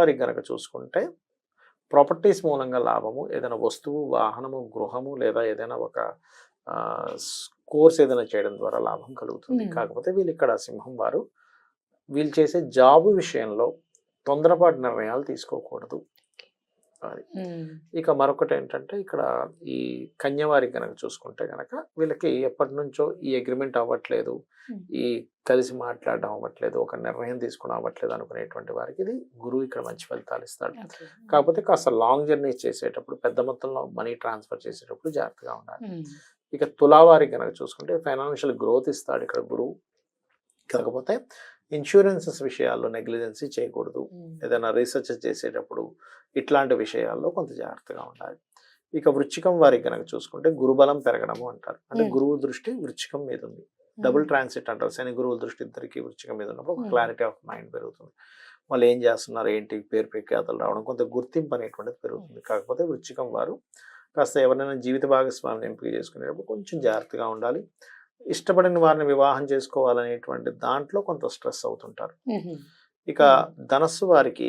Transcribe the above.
వారికి గనక చూసుకుంటే ప్రాపర్టీస్ మూలంగా లాభము, ఏదైనా వస్తువు, వాహనము, గృహము లేదా ఏదైనా ఒక కోర్స్ ఏదైనా చేయడం ద్వారా లాభం కలుగుతుంది. కాకపోతే వీళ్ళు ఇక్కడ సింహం వారు వీళ్ళు చేసే జాబు విషయంలో తొందరపాటు నిర్ణయాలు తీసుకోకూడదు. అది. ఇక మరొకటి ఏంటంటే ఇక్కడ ఈ కన్య వారికి కనుక చూసుకుంటే కనుక వీళ్ళకి ఎప్పటి నుంచో ఈ అగ్రిమెంట్ అవ్వట్లేదు, ఈ కలిసి మాట్లాడడం అవ్వట్లేదు, ఒక నిర్ణయం తీసుకోవడం అవ్వట్లేదు అనుకునేటువంటి వారికి ఇది గురువు ఇక్కడ మంచి ఫలితాలు ఇస్తాడు. కాకపోతే కాస్త లాంగ్ జర్నీ చేసేటప్పుడు, పెద్ద మొత్తంలో మనీ ట్రాన్స్ఫర్ చేసేటప్పుడు జాగ్రత్తగా ఉండాలి. ఇక తులావారికి కనుక చూసుకుంటే ఫైనాన్షియల్ గ్రోత్ ఇస్తాడు ఇక్కడ గురువు. కాకపోతే ఇన్సూరెన్సెస్ విషయాల్లో నెగ్లిజెన్సీ చేయకూడదు. ఏదైనా రీసెర్చ్ చేసేటప్పుడు ఇట్లాంటి విషయాల్లో కొంత జాగ్రత్తగా ఉండాలి. ఇక వృశ్చికం వారికి కనుక చూసుకుంటే గురుబలం పెరగడము అంటారు. అంటే గురువు దృష్టి వృశ్చికం మీద ఉంది. డబుల్ ట్రాన్సిట్ అంటారు. శని గురువుల దృష్టి ఇద్దరికి వృశ్చికం మీద ఉన్నప్పుడు ఒక క్లారిటీ ఆఫ్ మైండ్ పెరుగుతుంది. వాళ్ళు ఏం చేస్తున్నారు, ఏంటి, పేరు ప్రఖ్యాతలు రావడం, కొంత గుర్తింపు అనేటువంటిది పెరుగుతుంది. కాకపోతే వృశ్చికం వారు కాస్త ఎవరైనా జీవిత భాగస్వామిని ఎంపిక చేసుకునేటప్పుడు కొంచెం జాగ్రత్తగా ఉండాలి. ఇష్టపడిన వారిని వివాహం చేసుకోవాలనేటువంటి దాంట్లో కొంత స్ట్రెస్ అవుతుంటారు. ఇక ధనస్సు వారికి